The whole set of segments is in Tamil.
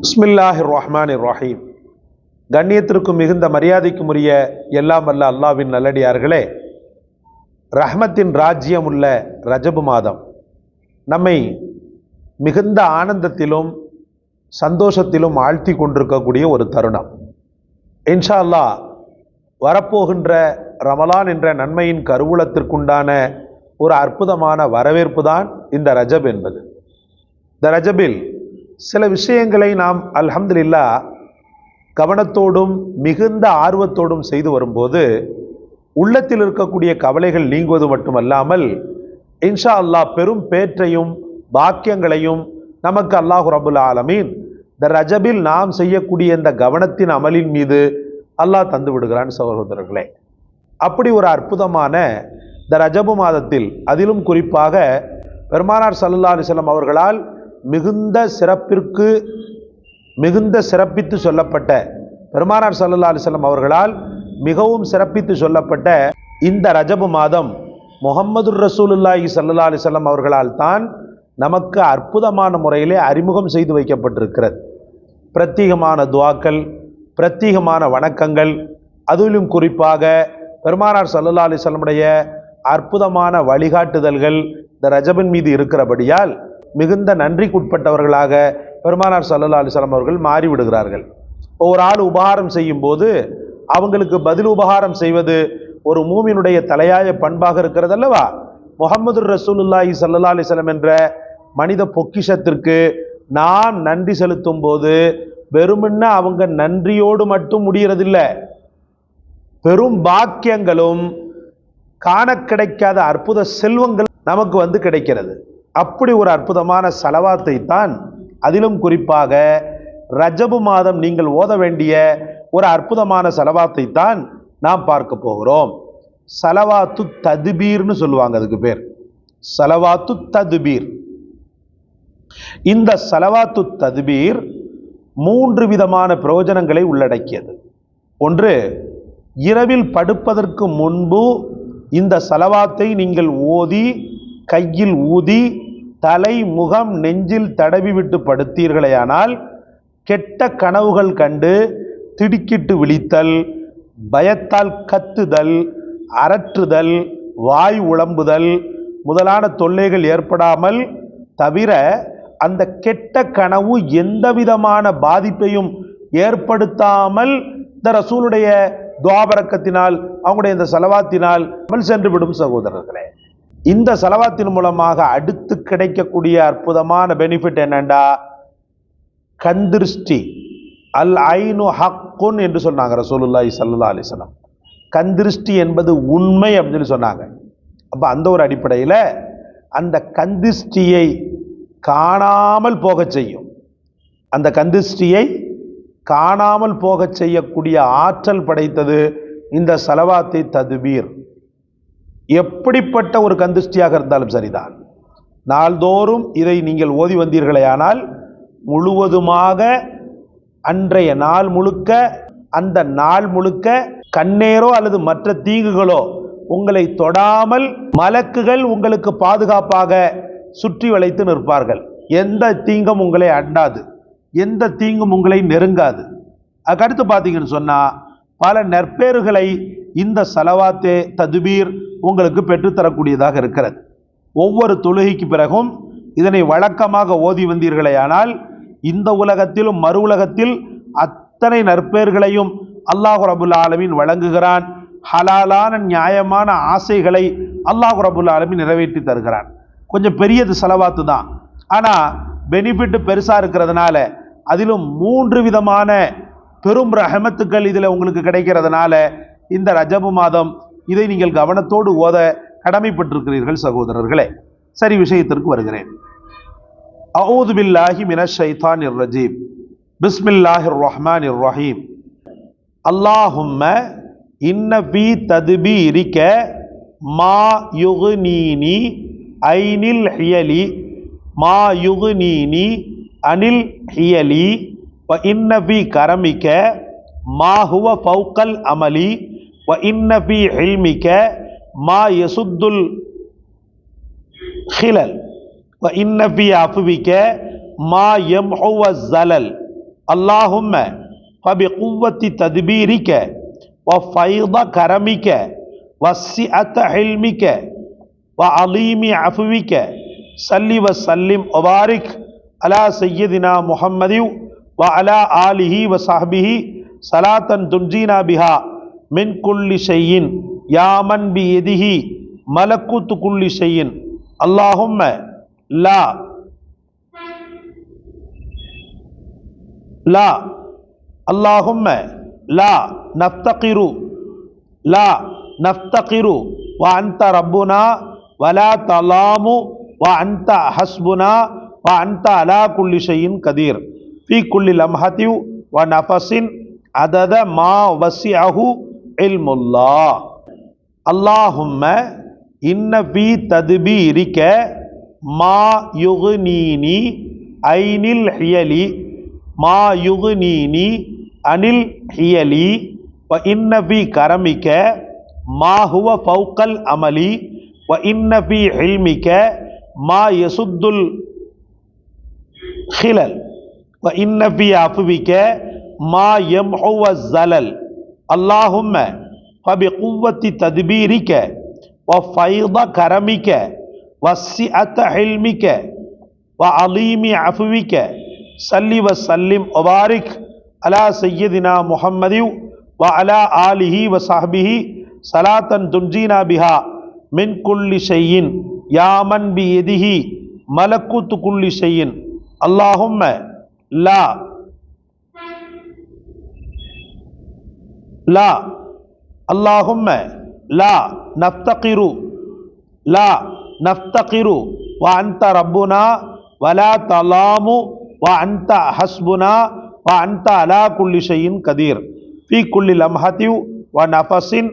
பிஸ்மில்லாஹிர் ரஹ்மானிர் ரஹீம். கண்ணியத்திற்கும் மிகுந்த மரியாதைக்கும் உரிய எல்லாம் வல்ல அல்லாஹ்வின் நல்லடியார்களே, ரஹ்மத்தின் ராஜ்யம் உள்ள ரஜபு மாதம் நம்மை மிகுந்த ஆனந்தத்திலும் சந்தோஷத்திலும் ஆழ்த்தி கொண்டிருக்கக்கூடிய ஒரு தருணம். இன்ஷா அல்லாஹ் வரப்போகின்ற ரமலான் என்ற நன்மையின் கருவூலத்திற்குண்டான ஒரு அற்புதமான வரவேற்பு தான் இந்த ரஜப் என்பது. இந்த ரஜபில் சில விஷயங்களை நாம் அல்ஹம்துலில்லாஹ் கவனத்தோடும் மிகுந்த ஆர்வத்தோடும் செய்து வரும்போது உள்ளத்தில் இருக்கக்கூடிய கவலைகள் நீங்குவது மட்டுமல்லாமல் இன்ஷா அல்லாஹ் பெரும் பேற்றையும் பாக்கியங்களையும் நமக்கு அல்லாஹ் ரப்புல் ஆலமீன் இந்த ரஜபில் நாம் செய்யக்கூடிய இந்த கவனத்தின் அமலின் மீது அல்லாஹ் தந்து விடுகிறான். சகோதரர்களே, அப்படி ஒரு அற்புதமான இந்த ரஜபு மாதத்தில், அதிலும் குறிப்பாக பெருமானார் ஸல்லல்லாஹு அலைஹி வஸல்லம் அவர்களால் மிகுந்த சிறப்பித்து சொல்லப்பட்ட, பெருமானார் ஸல்லல்லாஹு அலைஹி வஸல்லம் அவர்களால் மிகவும் சிறப்பித்து சொல்லப்பட்ட இந்த ரஜபு மாதம் முஹம்மது ரசூலுல்லாஹி ஸல்லல்லாஹு அலைஹி வஸல்லம் அவர்களால் தான் நமக்கு அற்புதமான முறையிலே அறிமுகம் செய்து வைக்கப்பட்டிருக்கிறது. பிரத்யேகமான துஆக்கள், பிரத்யேகமான வணக்கங்கள், அதிலும் குறிப்பாக பெருமானார் ஸல்லல்லாஹு அலைஹி வஸல்லமுடைய அற்புதமான வழிகாட்டுதல்கள் இந்த ரஜபின் மீது இருக்கிறபடியால் மிகுந்த நன்றிக்குட்பட்டவர்களாக பெருமானார் ஸல்லல்லாஹு அலைஹி வஸல்லம் அவர்கள் மாறிவிடுகிறார்கள். ஒரு ஆள் உபகாரம் செய்யும் போது அவங்களுக்கு பதில் உபகாரம் செய்வது ஒரு மூமினுடைய தலையாய பண்பாக இருக்கிறது அல்லவா? முஹம்மது ரசூலுல்லாஹி ஸல்லல்லாஹு அலைஹி வஸல்லம் என்ற மனித பொக்கிஷத்திற்கு நான் நன்றி செலுத்தும் போது வெறுமன்ன அவங்க நன்றியோடு மட்டும் முடியறதில்லை, பெரும் பாக்கியங்களும் காண கிடைக்காத அற்புத செல்வங்கள் நமக்கு கிடைக்கிறது. அப்படி ஒரு அற்புதமான சலவாத்தை தான், அதிலும் குறிப்பாக ரஜபு மாதம் நீங்கள் ஓத வேண்டிய ஒரு அற்புதமான சலவாத்தை தான் நாம் பார்க்க போகிறோம். சலவாத்து தத்பீர்னு சொல்லுவாங்க, அதுக்கு பேர் சலவாத்து தத்பீர். இந்த சலவாத்து தத்பீர் 3 விதமான பிரயோஜனங்களை உள்ளடக்கியது. ஒன்று, இரவில் படுப்பதற்கு முன்பு இந்த சலவாத்தை நீங்கள் ஓதி கையில் ஊதி தலை முகம் நெஞ்சில் தடவி விட்டு படுத்தீர்களேயானால் கெட்ட கனவுகள் கண்டு திடுக்கிட்டு விழித்தல், பயத்தால் கத்துதல், அரற்றுதல், வாய் உளம்புதல் முதலான தொல்லைகள் ஏற்படாமல் தவிர அந்த கெட்ட கனவு எந்த விதமான பாதிப்பையும் ஏற்படுத்தாமல் இந்த ரசூலுடைய துஆபரக்கத்தினால், அவங்களுடைய இந்த சலவாத்தினால் அமல் சென்று விடும். சகோதரர்களே, இந்த சலவாத்தின் மூலமாக அடுத்து கிடைக்கக்கூடிய அற்புதமான பெனிஃபிட் என்னண்டா, கந்திருஷ்டி, அல் ஐனு ஹக்குன் என்று சொன்னாங்க ரசூலுல்லாஹி ஸல்லல்லாஹு அலைஹி வஸல்லம். கந்திருஷ்டி என்பது உண்மை அப்படின்னு சொல்லி சொன்னாங்க. அப்போ அந்த ஒரு அடிப்படையில் அந்த கந்திருஷ்டியை காணாமல் போக செய்யும், அந்த கந்திருஷ்டியை காணாமல் போக செய்யக்கூடிய ஆற்றல் படைத்தது இந்த சலவாத்தை தத்பீர். எப்படிப்பட்ட ஒரு கந்திருஷ்டியாக இருந்தாலும் சரிதான், நாள்தோறும் இதை நீங்கள் ஓதி வந்தீர்களேயானால் முழுவதுமாக அன்றைய நாள் முழுக்க, அந்த நாள் முழுக்க கண்ணேரோ அல்லது மற்ற தீங்குகளோ உங்களை தொடாமல் மலக்குகள் உங்களுக்கு பாதுகாப்பாக சுற்றி வளைத்து நிற்பார்கள். எந்த தீங்கும் உங்களை அண்டாது, எந்த தீங்கும் உங்களை நெருங்காது. அதுக்கடுத்து பார்த்தீங்கன்னு சொன்னால் பல நற்பேறுகளை இந்த சலவாத்தே தத்பீர் உங்களுக்கு பெற்றுத்தரக்கூடியதாக இருக்கிறது. ஒவ்வொரு தொழுகைக்கு பிறகும் இதனை வழக்கமாக ஓதி வந்தீர்களேயானால் இந்த உலகத்திலும் மறு உலகத்தில் அத்தனை நற்பேர்களையும் அல்லாஹ் ரப்புல் ஆலமீன் வழங்குகிறான். ஹலாலான நியாயமான ஆசைகளை அல்லாஹ் ரப்புல் ஆலமீன் நிறைவேற்றி தருகிறான். கொஞ்சம் பெரியது சலவாத்து தான், ஆனால் பெனிஃபிட் பெருசாக இருக்கிறதுனால, அதிலும் 3 விதமான பெரும் ரஹமத்துக்கள் இதில் உங்களுக்கு கிடைக்கிறதுனால இந்த ரஜபு மாதம் இதை நீங்கள் கவனத்தோடு ஓத கடமைப்பட்டிருக்கிறீர்கள். சகோதரர்களே, சரி, விஷயத்திற்கு வருகிறேன். அஊது பில்லாஹி மினஷ் ஷைத்தானிர் ரஜீம். பிஸ்மில்லாஹிர் ரஹ்மானிர் ரஹீம். அல்லாஹும்ம இன்ன ஃபீ தத்பீரிக மா யுக்னீனி ஐனில் ஹியலி மா யுக்னீனி அனில் ஹியலி வ இன்ன ஃபீ கரமிக மா ஹுவ ஃபௌகல் அமலி வ இன்ன ஃபீ இல்மிக மா யசுத்துல் ஹிலல் வ இன்ன ஃபீ அஃபிக மா யம்ஹு வஸ்ஸலல் அல்லாஹும்ம ஃபபிகுவ்வத்தி தத்பீரிக வஃபைத கரமிக வஸ்ஸிஅத ஹில்மிக வஅலீமி அஃப்விக ஸல்லி வஸல்லிம் வபாரிக் அலா சய்யிதினா முஹம்மதி வஅலா ஆலிஹி வஸஹ்பிஹி ஸலாத்தன் துன்ஜீனா பிஹா மின் குல்லி ஷையின் யாமன் பியதிஹி மலக்குத்து குல்லி ஷையின் அல்லாஹும்ம லா லா அல்லாஹும்ம லா நஃப்தகிரு லா நஃப்தகிரு வ அன்த ரப்புனா வலா தலாமு வ அன்த ஹஸ்புனா வ அன்த அலா குல்லி ஷையின் கதீர் ஃபீ குல்லி லம்ஹதி வ நஃபஸின் அதத மா வஸிஅஹு இல்முல்லாஹ் அல்லாஹும்ம இன்ன ஃபீ தத்பீரிக மா யுக்னீனி ஐனில் ஹியலி மா யுக்னீனி அனில் ஹியலி வ இன்ன ஃபீ கரமிக மா ஹுவ ஃபௌகல் அமலி வ இன்ன ஃபீ இல்மிக மா யசுத்துல் ஹிலல் வ இன்ன ஃபீ அஃப்விக மா யம்ஹு வஸ்ஸலல் அல்லாஹும்ம ஃபபிகுவ்வத்தி தத்பீரிக வஃபைத கரமிக வஸ்ஸிஅத ஹில்மிக வஅலீமி அஃப்விக ஸல்லி வஸல்லிம் வபாரிக் அலா சய்யிதினா முஹம்மதி வஅலா ஆலிஹி வஸஹ்பிஹி ஸலாத்தன் துன்ஜீனா பிஹா மின் குல்லி ஷையின் யாமன் பியதிஹி மலக்குத்து குல்லி ஷையின் அல்லாஹும்ம லா லா அல்லாஹும்ம லா நஃப்தகிரு லா நஃப்தகிரு வ அன்த ரப்புனா வலா தலாமு வ அன்த ஹஸ்புனா வ அன்த அலா குல்லி ஷையின் கதீர் ஃபீ குல்லி லம்ஹதி வ நஃபஸின்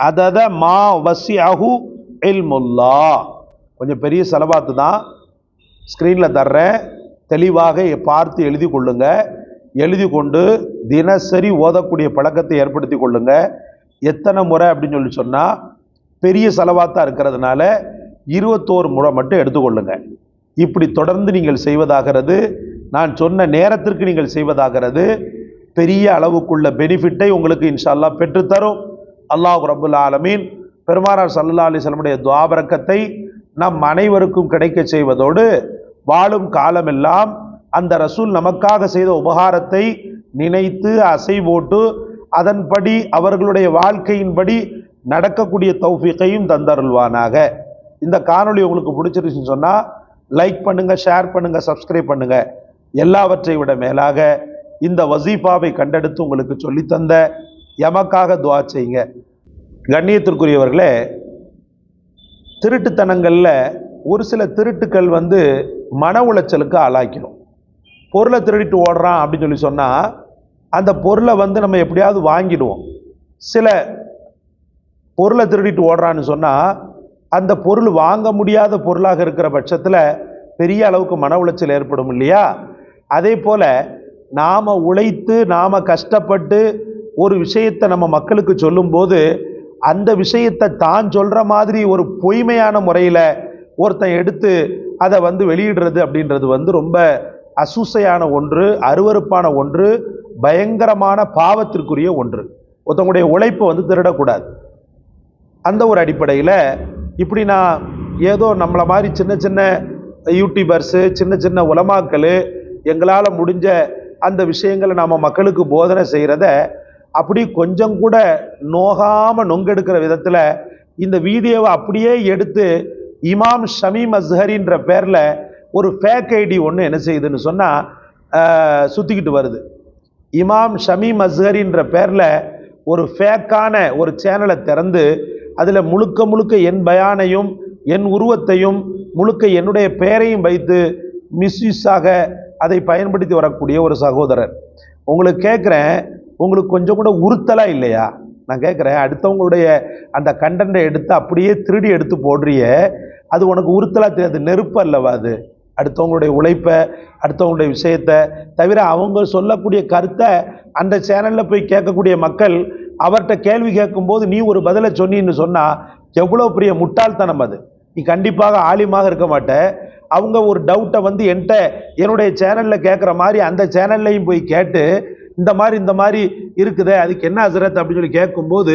அதத மா வஸிஅஹு இல்முல்லாஹ். கொஞ்சம் பெரிய செலவாத்து தான், ஸ்க்ரீனில் தர்றேன், தெளிவாக பார்த்து எழுதி கொள்ளுங்க. எழுதி கொண்டு தினசரி ஓதக்கூடிய பழக்கத்தை ஏற்படுத்தி கொள்ளுங்க. எத்தனை முறை அப்படின்னு சொல்லி சொன்னால், பெரிய செலவாத்தாக இருக்கிறதுனால 21 முறை மட்டும் எடுத்துக்கொள்ளுங்க. இப்படி தொடர்ந்து நீங்கள் செய்வதாகிறது, நான் சொன்ன நேரத்திற்கு நீங்கள் செய்வதாகிறது பெரிய அளவுக்குள்ள பெனிஃபிட்டை உங்களுக்கு இன்ஷா அல்லாஹ் பெற்றுத்தரும். அல்லாஹ் ரப்புல் ஆலமீன் பெருமானார் ஸல்லல்லாஹு அலைஹி வஸல்லம் துஆ பரக்கத்தை நம் அனைவருக்கும் கிடைக்க செய்வதோடு, வாழும் காலமெல்லாம் அந்த ரசூல் நமக்காக செய்த உபகாரத்தை நினைத்து அசை போட்டு அதன்படி அவர்களுடைய வாழ்க்கையின்படி நடக்கக்கூடிய தௌஃபீக்கையும் தந்தருள்வானாக. இந்த காணொளி உங்களுக்கு பிடிச்சிருச்சுன்னு சொன்னால் லைக் பண்ணுங்க, ஷேர் பண்ணுங்க, சப்ஸ்கிரைப் பண்ணுங்க. எல்லாவற்றை விட மேலாக இந்த வசீஃபாவை கண்டெடுத்து உங்களுக்கு சொல்லித்தந்த எமக்காக துஆ செய்யுங்க. கண்ணியத்திற்குரியவர்களே, திருட்டுத்தனங்களில் ஒரு சில திருட்டுக்கள் மன உளைச்சலுக்கு ஆளாக்கிடும். பொருளை திருடிட்டு ஓடுறான் அப்படின்னு சொல்லி சொன்னால் அந்த பொருளை நம்ம எப்படியாவது வாங்கிடுவோம். சில பொருளை திருடிட்டு ஓடுறான்னு சொன்னால் அந்த பொருள் வாங்க முடியாத பொருளாக இருக்கிற பட்சத்தில் பெரிய அளவுக்கு மன உளைச்சல் ஏற்படும் இல்லையா? அதே போல் நாம் உழைத்து நாம் கஷ்டப்பட்டு ஒரு விஷயத்தை நம்ம மக்களுக்கு சொல்லும்போது அந்த விஷயத்தை தான் சொல்கிற மாதிரி ஒரு பொய்மையான முறையில் ஒருத்தன் எடுத்து அதை வெளியிடுறது அப்படின்றது ரொம்ப அசூசையான ஒன்று, அருவருப்பான ஒன்று, பயங்கரமான பாவத்திற்குரிய ஒன்று. ஒருத்தவங்களுடைய உழைப்பை திருடக்கூடாது. அந்த ஒரு அடிப்படையில் இப்படி நான் ஏதோ நம்மளை மாதிரி சின்ன சின்ன யூடியூபர்ஸு, சின்ன சின்ன உலமாக்கள் எங்களால் முடிஞ்ச அந்த விஷயங்களை நாம் மக்களுக்கு போதனை செய்கிறத அப்படி கொஞ்சம் கூட நோகாமல் நொங்கெடுக்கிற விதத்தில் இந்த வீடியோவை அப்படியே எடுத்து இமாம் ஷமீம் அஸ்ஹரின்ற பேரில் ஒரு ஃபேக் ஐடி ஒன்று என்ன செய்யுதுன்னு சொன்னால் சுற்றிக்கிட்டு வருது. இமாம் ஷமீம் அஸ்ஹரின்ற பேரில் ஒரு ஃபேக்கான ஒரு சேனலை திறந்து அதில் முழுக்க முழுக்க என் பயானையும் என் உருவத்தையும் முழுக்க என்னுடைய பெயரையும் வைத்து மிஸ்யூஸாக அதை பயன்படுத்தி வரக்கூடிய ஒரு சகோதரர். உங்களுக்கு கேட்குறேன், உங்களுக்கு கொஞ்சம் கூட உறுத்தலா இல்லையா? நான் கேட்குறேன், அடுத்தவங்களுடைய அந்த கண்டென்ட்டை எடுத்து அப்படியே திருடி எடுத்து போடுறிய, அது உனக்கு உறுத்தலா தெரியாது? நெருப்பு அல்லவா அது? அடுத்தவங்களுடைய உழைப்பை, அடுத்தவங்களுடைய விஷயத்தை தவிர அவங்க சொல்லக்கூடிய கருத்தை அந்த சேனலில் போய் கேட்கக்கூடிய மக்கள் அவர்கிட்ட கேள்வி கேட்கும்போது நீ ஒரு பதிலை சொன்னின்னு சொன்னால் எவ்வளோ பெரிய முட்டாள்தனம் அது. நீ கண்டிப்பாக ஆலிமாக இருக்க மாட்ட. அவங்க ஒரு டவுட்டை வந்து என்கிட்ட என்னுடைய சேனலில் கேட்குற மாதிரி அந்த சேனல்லையும் போய் கேட்டு இந்த மாதிரி இருக்குதே, அதுக்கு என்ன ஹசரத் அப்படின்னு சொல்லி கேட்கும்போது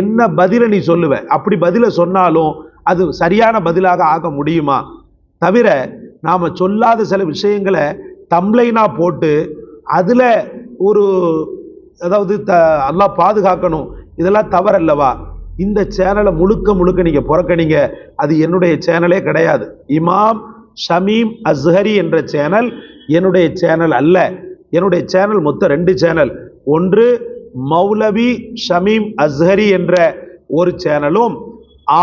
என்ன பதிலை நீ சொல்லுவ? அப்படி பதிலை சொன்னாலும் அது சரியான பதிலாக ஆக முடியுமா? தவிர நாம் சொல்லாத சில விஷயங்களை தம்ப்லைனா போட்டு அதில் ஒரு அதாவது அல்லாஹ் பாதுகாக்கணும், இதெல்லாம் தவறல்லவா? இந்த சேனலை முழுக்க நீங்கள் புறக்கணிங்க. அது என்னுடைய சேனலே கிடையாது. இமாம் ஷமீம் அஸ்ஹரி என்ற சேனல் என்னுடைய சேனல் அல்ல. என்னுடைய சேனல் மொத்தம் 2 சேனல். ஒன்று மௌலவி ஷமீம் அஸ்ஹரி என்ற ஒரு சேனலும்,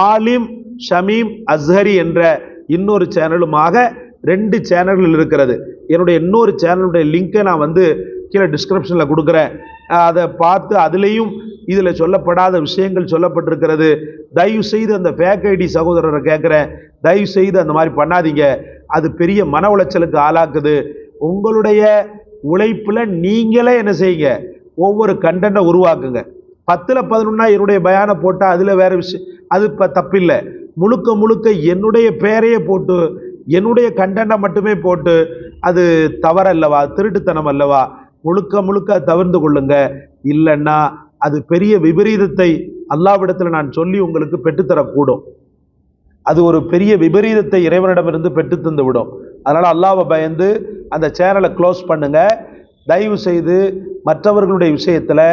ஆலிம் ஷமீம் அஸ்ஹரி என்ற இன்னொரு சேனலுமாக 2 சேனல்கள் இருக்கிறது. என்னுடைய இன்னொரு சேனலுடைய லிங்கை நான் வந்து கீழே டிஸ்கிரிப்ஷனில் கொடுக்குறேன். அதை பார்த்து அதுலேயும் இதில் சொல்லப்படாத விஷயங்கள் சொல்லப்பட்டிருக்கிறது. தயவு செய்து அந்த ஃபேக் ஐடி சகோதரரை கேட்குறேன், தயவு செய்து அந்த மாதிரி பண்ணாதீங்க. அது பெரிய மன உளைச்சலுக்கு ஆளாக்குது. உங்களுடைய உழைப்பில் நீங்களே என்ன செய்யுங்க, ஒவ்வொரு கண்டென்ட்டை உருவாக்குங்க. 10ல் 11 என்னுடைய பயானை போட்டால் அதில் வேறு விஷயம், அது இப்போ தப்பில்லை. முழுக்க என்னுடைய பெயரையே போட்டு என்னுடைய கண்டென்ட்டை மட்டுமே போட்டு அது தவறல்லவா, திருட்டுத்தனம் அல்லவா? முழுக்க தவிர்த்து கொள்ளுங்க. இல்லைன்னா அது பெரிய விபரீதத்தை அல்லாஹ்விடத்தில் நான் சொல்லி உங்களுக்கு பெற்றுத்தரக்கூடும். அது ஒரு பெரிய விபரீதத்தை இறைவனிடமிருந்து பெற்று தந்து விடும். அதனால் அல்லாஹ்வை பயந்து அந்த சேனலை க்ளோஸ் பண்ணுங்க. தயவு செய்து மற்றவர்களுடைய விஷயத்தில்,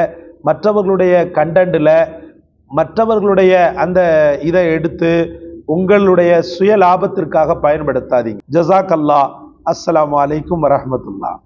மற்றவர்களுடைய கண்டென்ட்டில், மற்றவர்களுடைய அந்த இதை எடுத்து உங்களுடைய சுய லாபத்திற்காக பயன்படுத்தாதீங்க. ஜஸாக் அல்லாஹ். அஸ்ஸலாமு அலைக்கும் வரஹ்மத்துல்லாஹ்.